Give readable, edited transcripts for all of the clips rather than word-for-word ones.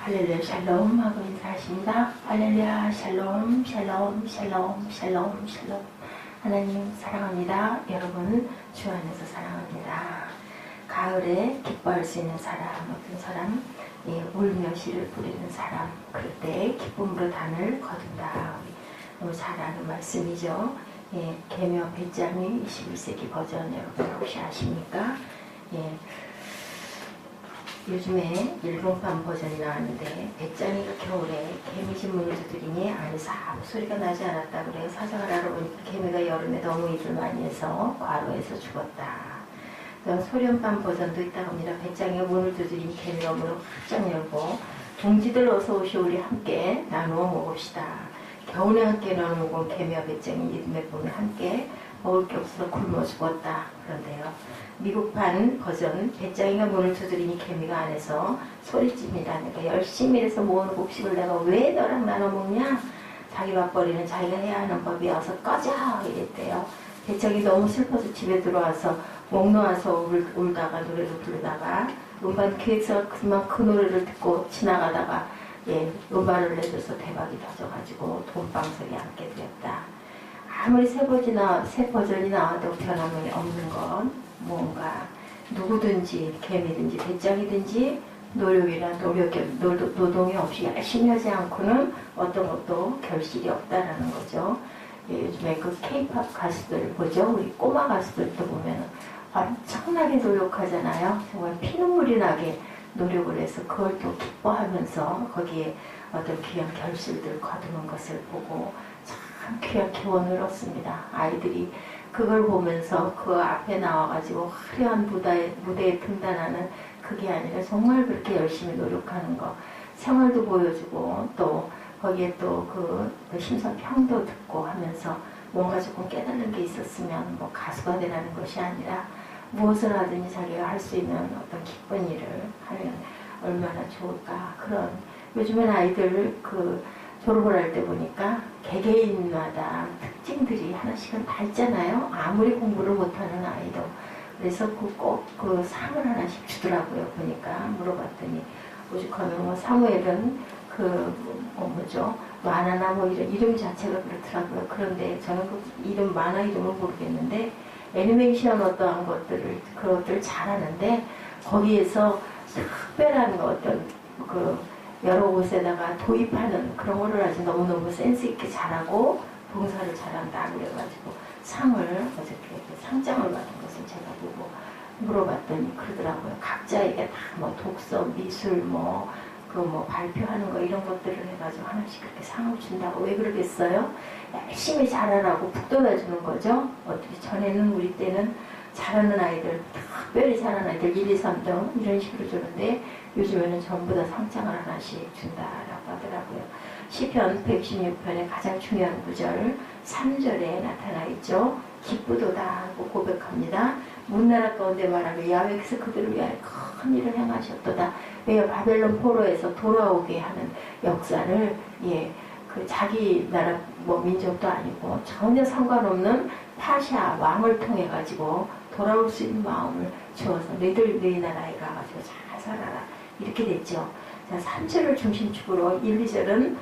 할렐루야 샬롬 하고 인사하십니다. 할렐루야 샬롬 샬롬 샬롬 샬롬 샬롬. 하나님 사랑합니다. 여러분 주 안에서 사랑합니다. 가을에 기뻐할 수 있는 사람, 어떤 사람, 울며 씨를 뿌리는 사람, 그럴 때 기쁨으로 단을 거둔다. 너무 잘 아는 말씀이죠. 계며 배짱이 21세기 버전 여러분 혹시 아십니까? 요즘에 일본판 버전이 나왔는데 배짱이가 겨울에 개미집 문을 두드리니 안에서 아무 소리가 나지 않았다 그래요. 사정을 알아보니까 개미가 여름에 너무 일을 많이 해서 과로해서 죽었다. 소련판 버전도 있다고 합니다. 배짱이가 문을 두드리니 개미가 문을 활짝 열고 동지들 어서 오시오 우리 함께 나누어 먹읍시다. 겨울에 함께 나누어 먹은 개미와 배짱이 이듬해 봄에 함께 먹을 게 없어서 굶어 죽었다. 그런데요. 미국판 버전 배짱이가 문을 두드리니 개미가 안에서 소리칩니다. 열심히 해서 모은 곡식을 내가 왜 너랑 나눠 먹냐? 자기 밥벌이는 자기가 해야 하는 법이야. 어서 꺼져! 이랬대요. 배짱이 너무 슬퍼서 집에 들어와서 목 놓아서 울다가 노래를 부르다가 음반 기획사가 그만 그 노래를 듣고 지나가다가 음반을 내줘서 대박이 터져가지고 돈방석에 앉게 되었다. 아무리 새 버전이 나와도 변함이 없는 건 뭔가 누구든지 개미든지 배짱이든지 노동이 없이 열심히 하지 않고는 어떤 것도 결실이 없다라는 거죠. 요즘에 그 K-POP 가수들 보죠. 우리 꼬마 가수들도 보면 엄청나게 노력하잖아요. 정말 피눈물이 나게 노력을 해서 그걸 또 기뻐하면서 거기에 어떤 귀한 결실들 거두는 것을 보고 참 귀한 기원을 얻습니다. 아이들이 그걸 보면서 그 앞에 나와가지고 화려한 무대에 등단하는 그게 아니라 정말 그렇게 열심히 노력하는 거, 생활도 보여주고 또 거기에 또 그 심사평도 듣고 하면서 뭔가 조금 깨달은 게 있었으면 뭐 가수가 되라는 것이 아니라 무엇을 하든지 자기가 할 수 있는 어떤 기쁜 일을 하면 얼마나 좋을까. 그런 요즘엔 아이들 졸업을 할 때 보니까 개개인마다 특징들이 하나씩은 다 있잖아요. 아무리 공부를 못하는 아이도. 그래서 꼭 그 상을 하나씩 주더라고요. 보니까 물어봤더니 오죽하면 뭐 사무엘은 만화나 뭐 이런 이름 자체가 그렇더라고요. 그런데 저는 그 만화 이름을 모르겠는데 애니메이션 어떠한 그것들을 잘하는데 거기에서 특별한 어떤 여러 곳에다가 도입하는 그런 거를 아주 너무너무 센스있게 잘하고 봉사를 잘한다 그래가지고 상을 어저께 상장을 받은 것을 제가 보고 물어봤더니 그러더라고요. 각자에게 다 뭐 독서, 미술, 발표하는 거 이런 것들을 해가지고 하나씩 그렇게 상을 준다고. 왜 그러겠어요? 열심히 잘하라고 북돋아주는 거죠. 어떻게 전에는 우리 때는 잘하는 아이들, 특별히 잘하는 아이들 1, 2, 3등 이런 식으로 주는데 요즘에는 전부 다 상장을 하나씩 준다라고 하더라고요. 시편 116편의 가장 중요한 구절 3절에 나타나 있죠. 기쁘도다 하고 고백합니다. 문나라 가운데 말하며 야훼께서 그들을 위하여 큰 일을 행하셨도다. 왜요? 바벨론 포로에서 돌아오게 하는 역사를 자기 나라 민족도 아니고 전혀 상관없는 파샤 왕을 통해 가지고 돌아올 수 있는 마음을 주어서 너희 나라에 가가지고 잘 살아라 이렇게 됐죠. 자, 3절을 중심축으로 1, 2절은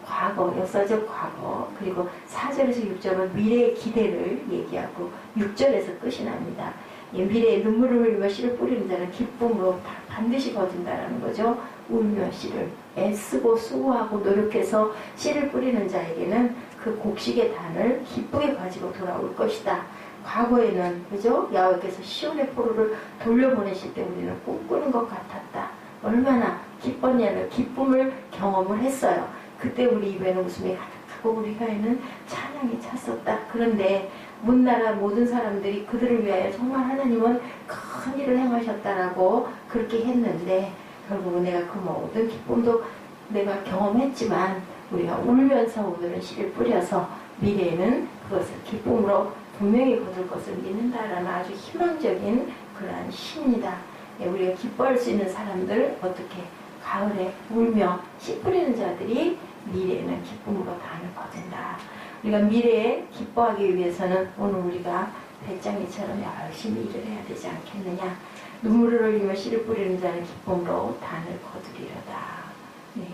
과거, 역사적 과거, 그리고 4절에서 6절은 미래의 기대를 얘기하고 6절에서 끝이 납니다. 미래에 눈물을 흘리며 씨를 뿌리는 자는 기쁨으로 반드시 거둔다라는 거죠. 울며 씨를 애쓰고 수고하고 노력해서 씨를 뿌리는 자에게는 그 곡식의 단을 기쁘게 가지고 돌아올 것이다. 과거에는 그죠? 야훼께서 시온의 포로를 돌려보내실 때 우리는 꿈꾸는 것 같았다. 얼마나 기뻤냐는 기쁨을 경험을 했어요. 그때 우리 입에는 웃음이 가득하고 우리 혀에는 찬양이 찼었다. 그런데 문나라 모든 사람들이 그들을 위하여 정말 하나님은 큰 일을 행하셨다라고 그렇게 했는데 결국은 내가 그 모든 기쁨도 내가 경험했지만 우리가 울면서 오늘은 씨를 뿌려서 미래에는 그것을 기쁨으로 분명히 거둘 것을 믿는다라는 아주 희망적인 그러한 시입니다. 우리가 기뻐할 수 있는 사람들 어떻게 가을에 울며 씨 뿌리는 자들이 미래에는 기쁨으로 단을 거둔다. 우리가 미래에 기뻐하기 위해서는 오늘 우리가 배짱이처럼 열심히 일을 해야 되지 않겠느냐. 눈물을 흘리며 씨를 뿌리는 자는 기쁨으로 단을 거두리로다.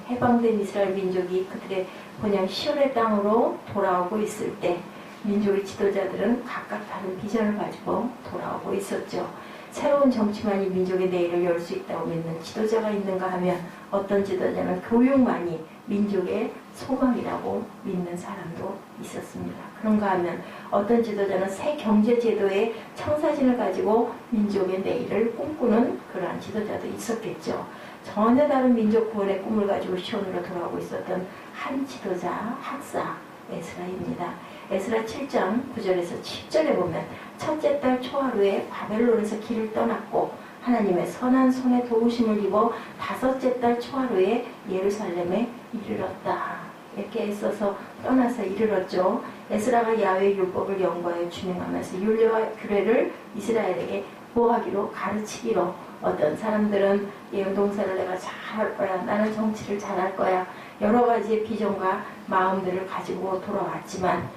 해방된 이스라엘 민족이 그들의 본향 시온의 땅으로 돌아오고 있을 때 민족의 지도자들은 각각 다른 비전을 가지고 돌아오고 있었죠. 새로운 정치만이 민족의 내일을 열 수 있다고 믿는 지도자가 있는가 하면 어떤 지도자는 교육만이 민족의 소망이라고 믿는 사람도 있었습니다. 그런가 하면 어떤 지도자는 새 경제제도의 청사진을 가지고 민족의 내일을 꿈꾸는 그러한 지도자도 있었겠죠. 전혀 다른 민족 구원의 꿈을 가지고 시온으로 돌아오고 있었던 한 지도자, 학사 에스라입니다. 에스라 7장 9절에서 10절에 보면 첫째 달 초하루에 바벨론에서 길을 떠났고 하나님의 선한 손에 도우심을 입어 다섯째 달 초하루에 예루살렘에 이르렀다. 이렇게 애써서 떠나서 이르렀죠. 에스라가 야훼의 율법을 연구하여 준행하면서 율례와 규례를 이스라엘에게 보하기로 가르치기로 어떤 사람들은 운동사를 내가 잘할 거야. 나는 정치를 잘할 거야. 여러 가지의 비전과 마음들을 가지고 돌아왔지만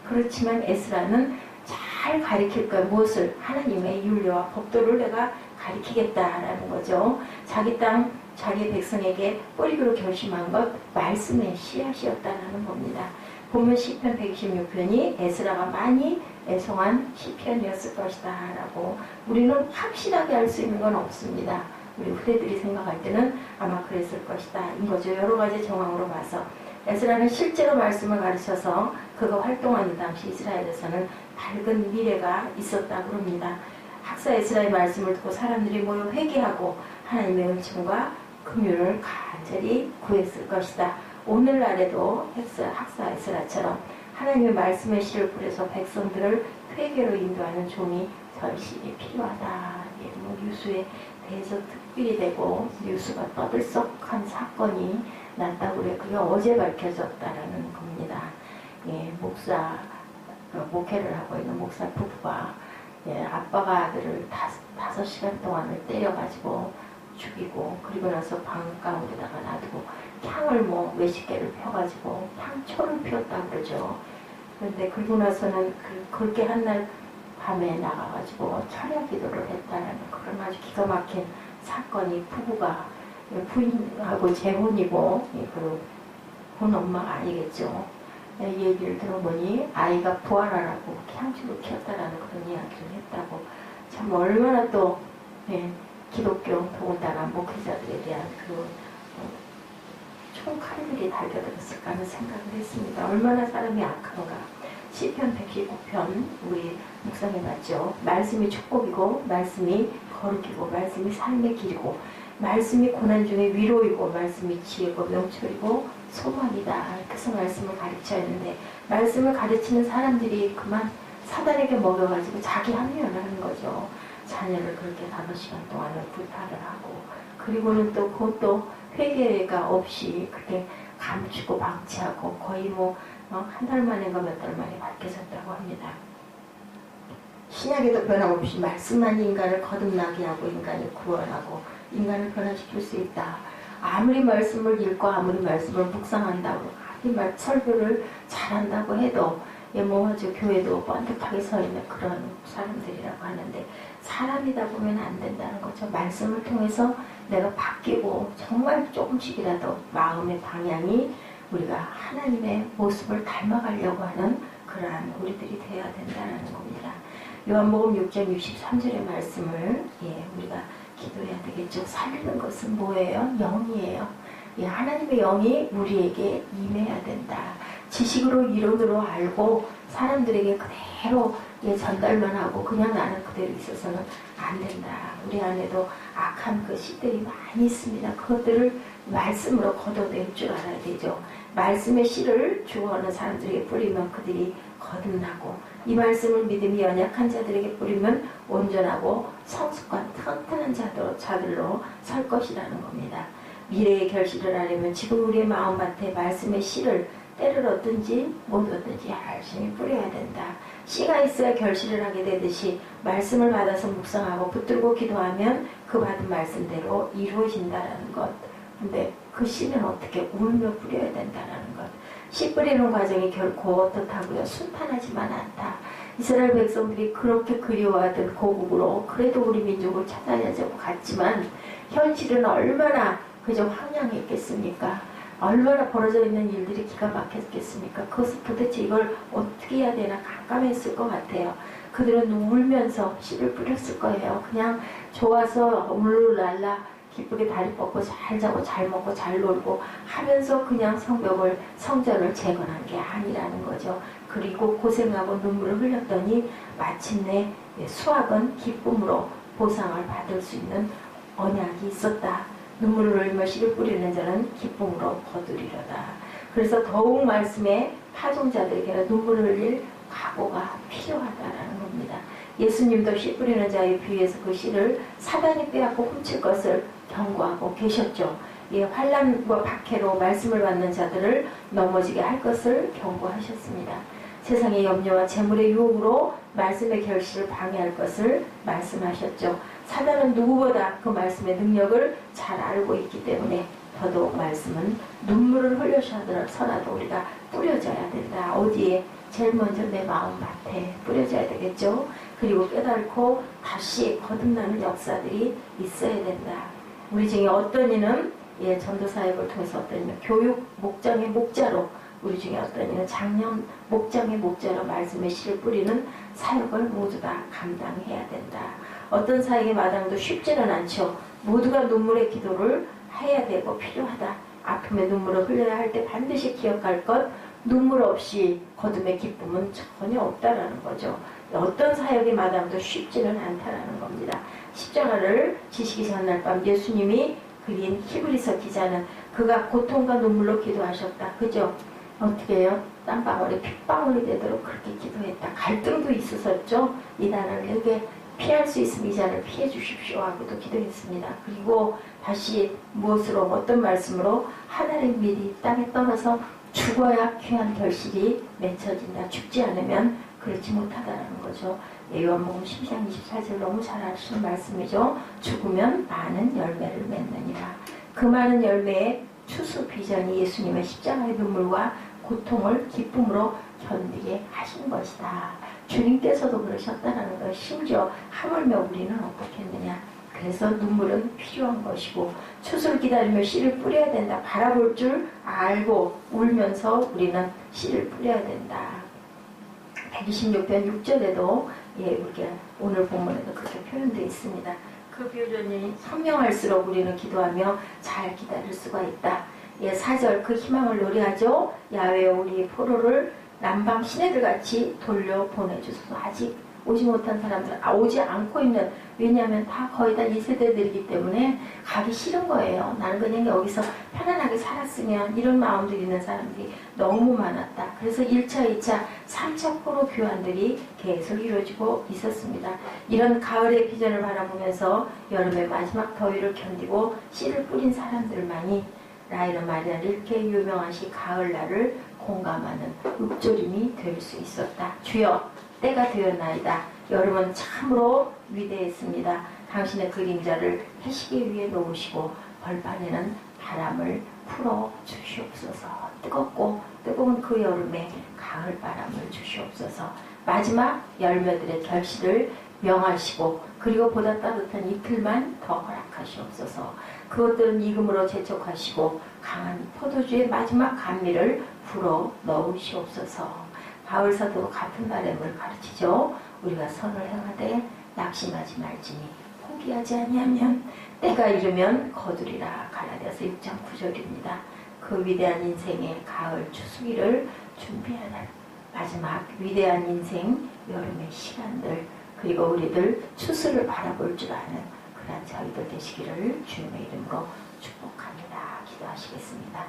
그렇지만 에스라는 잘 가르칠 거야. 무엇을? 하나님의 율례와 법도를 내가 가르치겠다라는 거죠. 자기 땅, 자기 백성에게 뿌리기로 결심한 것 말씀의 씨앗이었다라는 겁니다. 보면 시편 126편이 에스라가 많이 애송한 시편이었을 것이다 라고 우리는 확실하게 알 수 있는 건 없습니다. 우리 후대들이 생각할 때는 아마 그랬을 것이다 인 거죠. 여러 가지 정황으로 봐서 에스라는 실제로 말씀을 가르쳐서 그가 활동하는 당시 이스라엘에서는 밝은 미래가 있었다고 합니다. 학사 에스라의 말씀을 듣고 사람들이 모여 회개하고 하나님의 은총과 긍휼을 간절히 구했을 것이다. 오늘날에도 학사 에스라처럼 하나님의 말씀의 씨를 뿌려서 백성들을 회개로 인도하는 종이 절실히 필요하다. 뉴스에 대해서 특별히 되고 뉴스가 떠들썩한 사건이 났다고 그래요. 그게 어제 밝혀졌다라는 겁니다. 목회를 하고 있는 목사 부부가 아빠가 아들을 5시간 동안을 때려가지고 죽이고 그리고 나서 방 가운데다가 놔두고 향을 몇십 개를 펴가지고 향초를 피웠다고 그러죠. 그런데 그리고 나서는 그렇게 한 날 밤에 나가가지고 철야 기도를 했다는 그런 아주 기가 막힌 사건이 부부가 부인하고 재혼이고 본 엄마가 아니겠죠. 이 얘기를 들어보니 아이가 부활하라고 향초를 피웠다라는 그런 이야기를 했다고 참 얼마나 또 기독교 더군다나 목회자들에 대한 총칼들이 달겨들었을까 하는 생각을 했습니다. 얼마나 사람이 악한가. 시편 119편 우리 묵상해봤죠. 말씀이 축복이고 말씀이 거룩이고 말씀이 삶의 길이고 말씀이 고난 중에 위로이고 말씀이 지혜고 명철이고 소망이다. 그래서 말씀을 가르쳐야 하는데 말씀을 가르치는 사람들이 그만 사단에게 먹여가지고 자기 합리화를 하는 거죠. 자녀를 그렇게 5시간 동안을 불탈을 하고 그리고는 또 그것도 회개가 없이 그렇게 감추고 방치하고 거의 한 달 만인가 몇 달 만에 밝혀졌다고 합니다. 신약에도 변함없이 말씀만이 인간을 거듭나게 하고 인간을 구원하고 인간을 변화시킬 수 있다. 아무리 말씀을 읽고 아무리 말씀을 묵상한다고 아무리 설교를 잘한다고 해도 아주 교회도 번듯하게 서 있는 그런 사람들이라고 하는데 사람이다 보면 안 된다는 거죠. 말씀을 통해서 내가 바뀌고 정말 조금씩이라도 마음의 방향이 우리가 하나님의 모습을 닮아가려고 하는 그러한 우리들이 되어야 된다는 겁니다. 요한복음 6장 63절의 말씀을 우리가 기도해야 되겠죠. 살리는 것은 뭐예요? 영이에요. 하나님의 영이 우리에게 임해야 된다. 지식으로 이론으로 알고 사람들에게 그대로 전달만 하고 그냥 나는 그대로 있어서는 안 된다. 우리 안에도 악한 그 씨들이 많이 있습니다. 그것들을 말씀으로 걷어낼 줄 알아야 되죠. 말씀의 씨를 주어하는 사람들에게 뿌리면 그들이 거듭나고 이 말씀을 믿음이 연약한 자들에게 뿌리면 온전하고 성숙한 튼튼한 자들로 설 것이라는 겁니다. 미래의 결실을 하려면 지금 우리의 마음밭에 말씀의 씨를 때를 얻든지 못 얻든지 열심히 뿌려야 된다. 씨가 있어야 결실을 하게 되듯이 말씀을 받아서 묵상하고 붙들고 기도하면 그 받은 말씀대로 이루어진다는 것. 근데 그 씨는 어떻게 울며 뿌려야 된다는 것. 씨 뿌리는 과정이 결코 어떻다고요? 순탄하지만 않다. 이스라엘 백성들이 그렇게 그리워하던 고국으로 그래도 우리 민족을 찾아야자고 갔지만 현실은 얼마나 그저 황량했겠습니까? 얼마나 벌어져 있는 일들이 기가 막혔겠습니까? 그것을 도대체 이걸 어떻게 해야 되나 깜깜했을 것 같아요. 그들은 울면서 씨를 뿌렸을 거예요. 그냥 좋아서 울룰랄라 기쁘게 다리 뻗고 잘 자고 잘 먹고 잘 놀고 하면서 그냥 성전을 재건한 게 아니라는 거죠. 그리고 고생하고 눈물을 흘렸더니 마침내 수확은 기쁨으로 보상을 받을 수 있는 언약이 있었다. 눈물을 흘리며 씨를 뿌리는 자는 기쁨으로 거두리로다. 그래서 더욱 말씀에 파종자들에게는 눈물을 흘릴 각오가 필요하다라는 겁니다. 예수님도 씨 뿌리는 자에 비유해서 그 씨를 사단이 빼앗고 훔칠 것을 경고하고 계셨죠. 환난과 박해로 말씀을 받는 자들을 넘어지게 할 것을 경고하셨습니다. 세상의 염려와 재물의 유혹으로 말씀의 결실을 방해할 것을 말씀하셨죠. 사단은 누구보다 그 말씀의 능력을 잘 알고 있기 때문에 더더욱 말씀은 눈물을 흘려서라도 우리가 뿌려져야 된다. 어디에? 제일 먼저 내 마음밭에 뿌려져야 되겠죠. 그리고 깨닫고 다시 거듭나는 역사들이 있어야 된다. 우리 중에 어떤 이는 전도사역을 통해서 어떤 이는 교육 목장의 목자로, 우리 중에 어떤 이는 장년 목장의 목자로 말씀의 씨를 뿌리는 사역을 모두 다 감당해야 된다. 어떤 사역의 마당도 쉽지는 않죠. 모두가 눈물의 기도를 해야 되고 필요하다. 아픔의 눈물을 흘려야 할 때 반드시 기억할 것, 눈물 없이 거듭의 기쁨은 전혀 없다라는 거죠. 어떤 사역의 마당도 쉽지는 않다라는 겁니다. 십자가를 지시기 전날 밤 예수님이 그린 히브리서 기자는 그가 고통과 눈물로 기도하셨다. 그죠? 어떻게 해요? 땀방울이 핏방울이 되도록 그렇게 기도했다. 갈등도 있었죠. 이 난을 내게 피할 수 있으면 이 잔을 피해 주십시오 하고도 기도했습니다. 그리고 다시 무엇으로 어떤 말씀으로 하나님 미리 땅에 떠나서 죽어야 귀한 결실이 맺혀진다. 죽지 않으면 그렇지 못하다라는 거죠. 요한복음 12장 24절 너무 잘 아시는 말씀이죠. 죽으면 많은 열매를 맺느니라. 그 많은 열매의 추수 비전이 예수님의 십자가의 눈물과 고통을 기쁨으로 견디게 하신 것이다. 주님께서도 그러셨다는 것. 심지어 하물며 우리는 어떻겠느냐. 그래서 눈물은 필요한 것이고 추수를 기다리며 씨를 뿌려야 된다. 바라볼 줄 알고 울면서 우리는 씨를 뿌려야 된다. 126편 6절에도 우리가 오늘 본문에도 그렇게 표현되어 있습니다. 그 표현이 선명할수록 우리는 기도하며 잘 기다릴 수가 있다. 4절 그 희망을 노래하죠. 야외 우리 포로를 남방 시내들같이 돌려보내주소서. 아직 오지 못한 사람들, 오지 않고 있는, 왜냐하면 다 거의 다 2세대들이기 때문에 가기 싫은 거예요. 나는 그냥 여기서 편안하게 살았으면, 이런 마음들이 있는 사람들이 너무 많았다. 그래서 1차, 2차, 3차 포로 교환들이 계속 이루어지고 있었습니다. 이런 가을의 비전을 바라보면서 여름의 마지막 더위를 견디고 씨를 뿌린 사람들만이 라이너 마리아 릴케 유명하신 가을날을 공감하는 읊조림이 될 수 있었다. 주여 때가 되었나이다. 여름은 참으로 위대했습니다. 당신의 그림자를 해시기 위해 놓으시고 벌판에는 바람을 풀어 주시옵소서. 뜨거운 그 여름에 가을 바람을 주시옵소서. 마지막 열매들의 결실을 명하시고 그리고 보다 따뜻한 이틀만 더 허락하시옵소서. 그것들은 익음으로 재촉하시고 강한 포도주의 마지막 감미를 불어 넣으시옵소서. 바울 사도도 같은 바람을 가르치죠. 우리가 선을 행하되 낙심하지 말지니 포기하지 아니하면 때가 이르면 거두리라. 갈라디아서 6장 9절입니다. 그 위대한 인생의 가을 추수기를 준비하는 마지막 위대한 인생 여름의 시간들, 그리고 우리들 추수를 바라볼 줄 아는 그러한 저희들 되시기를 주님의 이름으로 축복합니다. 기도하시겠습니다.